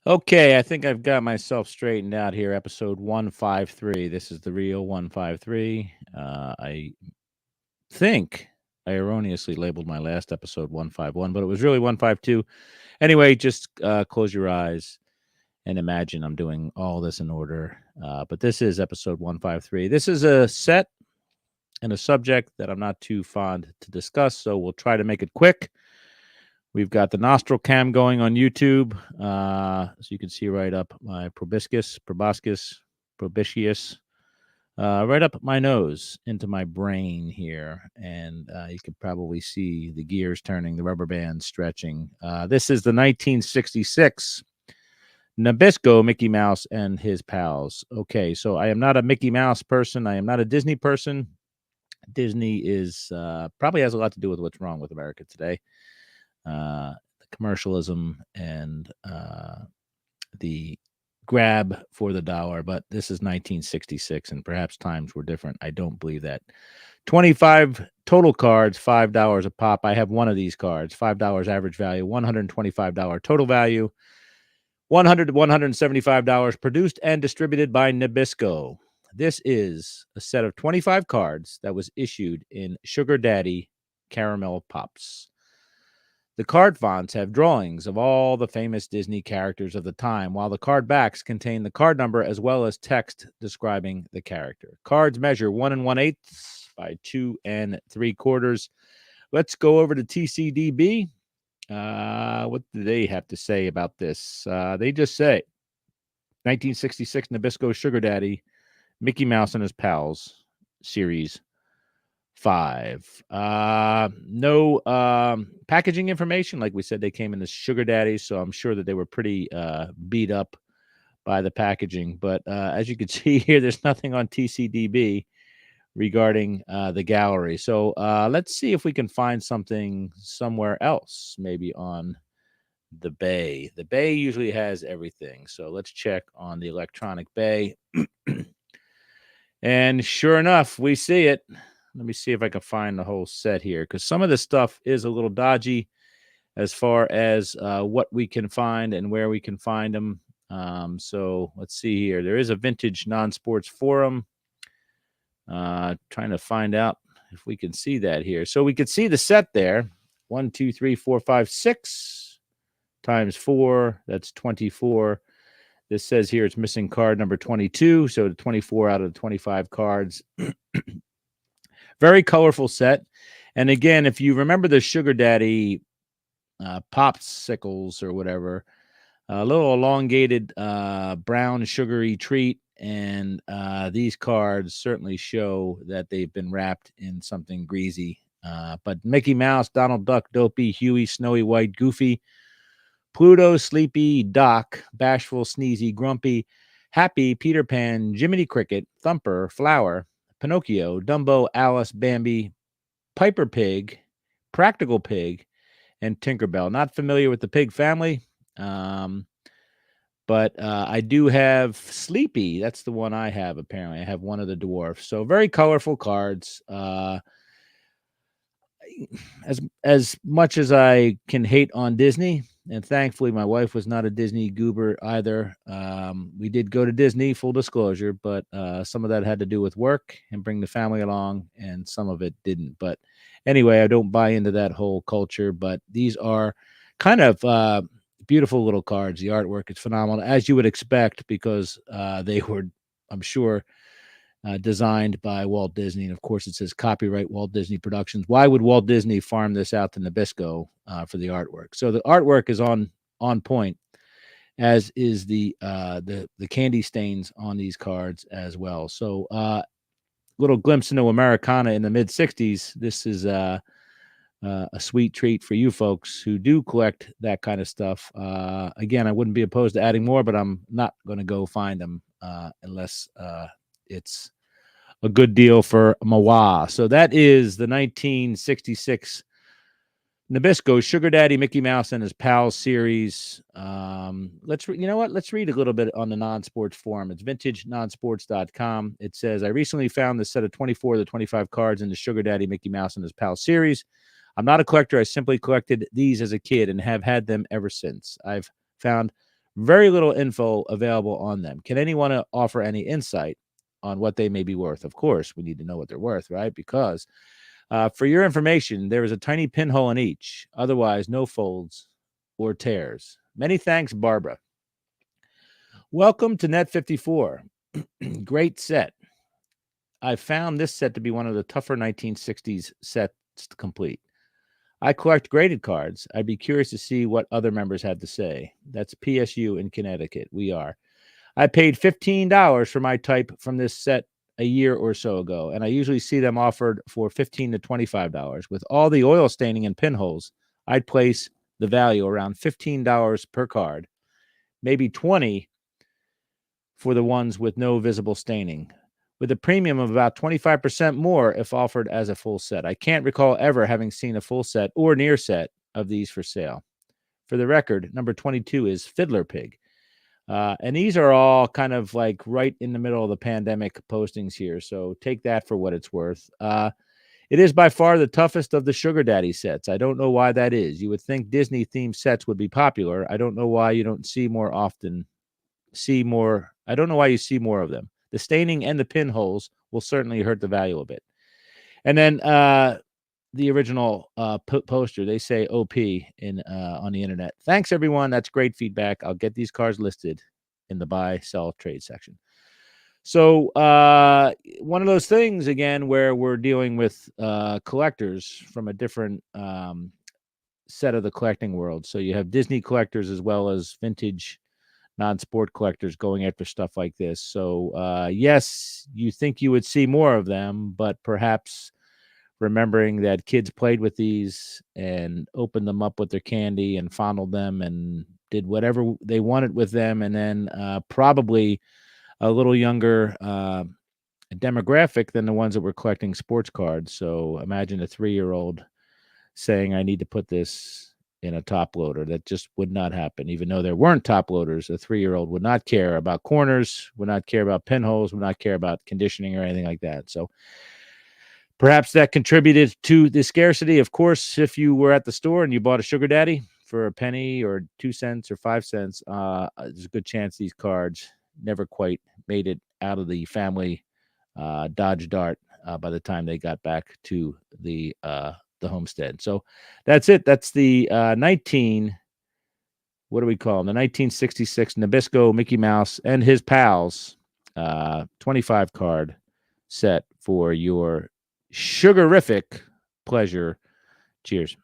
Okay, I think I've got myself straightened out here. Episode 153. This is the real 153. I think I erroneously labeled my last episode 151, but it was really 152. Anyway, just close your eyes and imagine I'm doing all this in order. But this is episode 153. This is a set and a subject that I'm not too fond to discuss, so we'll try to make it quick. We've got the nostril cam going on YouTube, so you can see right up my proboscis, right up my nose into my brain here, and you can probably see the gears turning, the rubber bands stretching. This is the 1966 Nabisco Mickey Mouse and his pals. Okay, so I am not a Mickey Mouse person. I am not a Disney person. Disney is probably has a lot to do with what's wrong with America today. The commercialism and the grab for the dollar, but this is 1966 and perhaps times were different. I don't believe that. 25 total cards, $5 a pop. I have one of these cards, $5 average value, $125 total value, $100 to $175 produced and distributed by Nabisco. This is a set of 25 cards that was issued in Sugar Daddy Caramel Pops. The card fonts have drawings of all the famous Disney characters of the time, while the card backs contain the card number as well as text describing the character. Cards measure 1 1/8 by 2 3/4. Let's go over to TCDB. What do they have to say about this? They just say 1966 Nabisco Sugar Daddy, Mickey Mouse and his Pals, Series 5. No packaging information. Like we said, they came in the Sugar Daddy, so I'm sure that they were pretty beat up by the packaging. But as you can see here, there's nothing on TCDB regarding the gallery. So let's see if we can find something somewhere else, maybe on the Bay. The Bay usually has everything. So let's check on the electronic Bay. And sure enough, we see it. Let me see if I can find the whole set here, because some of this stuff is a little dodgy as far as what we can find and where we can find them. So let's see here. There is a vintage non-sports forum. Trying to find out if we can see that here. So we could see the set there. 1, 2, 3, 4, 5, 6 times 4. That's 24. This says here it's missing card number 22. So 24 out of the 25 cards. Very colorful set. And again, if you remember the Sugar Daddy popsicles or whatever, a little elongated brown sugary treat. And these cards certainly show that they've been wrapped in something greasy. But Mickey Mouse, Donald Duck, Dopey, Huey, Snowy White, Goofy, Pluto, Sleepy, Doc, Bashful, Sneezy, Grumpy, Happy, Peter Pan, Jiminy Cricket, Thumper, Flower, Pinocchio, Dumbo, Alice, Bambi, Piper Pig, Practical Pig, and Tinkerbell. Not familiar with the pig family, but I do have Sleepy. That's the one I have, apparently. I have one of the dwarfs. So very colorful cards. As much as I can hate on Disney, and thankfully my wife was not a Disney goober either. We did go to Disney, full disclosure, but some of that had to do with work and bring the family along, and some of it didn't. But anyway, I don't buy into that whole culture, but these are kind of beautiful little cards. The artwork is phenomenal, as you would expect, because they were, I'm sure, designed by Walt Disney. And of course, it says copyright Walt Disney Productions. Why would Walt Disney farm this out to Nabisco for the artwork? So the artwork is on point, as is the candy stains on these cards as well. So little glimpse into Americana in the mid 60s. This is a sweet treat for you folks who do collect that kind of stuff. Again, I wouldn't be opposed to adding more, but I'm not going to go find them unless it's a good deal for Mawa. So that is the 1966 Nabisco Sugar Daddy Mickey Mouse and his Pals series. Let's read a little bit on the non-sports forum. It's vintagenonsports.com. It says, I recently found this set of 24 of the 25 cards in the Sugar Daddy Mickey Mouse and his Pals series. I'm not a collector. I simply collected these as a kid and have had them ever since. I've found Very little info available on them. Can anyone offer any insight on what they may be worth? Of course, we need to know what they're worth, right? Because for your information, there is a tiny pinhole in each. Otherwise, no folds or tears. Many thanks, Barbara. Welcome to Net 54. Great set. I found this set to be one of the tougher 1960s sets to complete. I collect graded cards. I'd be curious to see what other members have to say. That's PSU in Connecticut. We are. I paid $15 for my type from this set a year or so ago, and I usually see them offered for $15 to $25. With all the oil staining and pinholes, I'd place the value around $15 per card, maybe $20 for the ones with no visible staining, with a premium of about 25% more if offered as a full set. I can't recall ever having seen a full set or near set of these for sale. For the record, number 22 is Fiddler Pig. And these are all kind of like right in the middle of the pandemic postings here. So take that for what it's worth. It is by far the toughest of the Sugar Daddy sets. I don't know why that is. You would think Disney themed sets would be popular. I don't know why you don't see more often. I don't know why you see more of them. The staining and the pinholes will certainly hurt the value a bit. And then the original poster, they say OP in on the internet. Thanks, everyone. That's great feedback. I'll get these cards listed in the buy, sell, trade section. So one of those things, again, where we're dealing with collectors from a different set of the collecting world. So you have Disney collectors as well as vintage non-sport collectors going after stuff like this. So yes, you think you would see more of them, but perhaps remembering that kids played with these and opened them up with their candy and fondled them and did whatever they wanted with them. And then probably a little younger demographic than the ones that were collecting sports cards. So imagine a 3-year-old saying, I need to put this in a top loader. That just would not happen. Even though there weren't top loaders, a 3-year-old would not care about corners, would not care about pinholes, would not care about conditioning or anything like that. So perhaps that contributed to the scarcity. Of course, if you were at the store and you bought a Sugar Daddy for a penny or 2 cents or 5 cents, there's a good chance these cards never quite made it out of the family Dodge Dart by the time they got back to the homestead. So that's it. That's the 1966 Nabisco Mickey Mouse and his pals 25 card set for your sugarific pleasure. Cheers.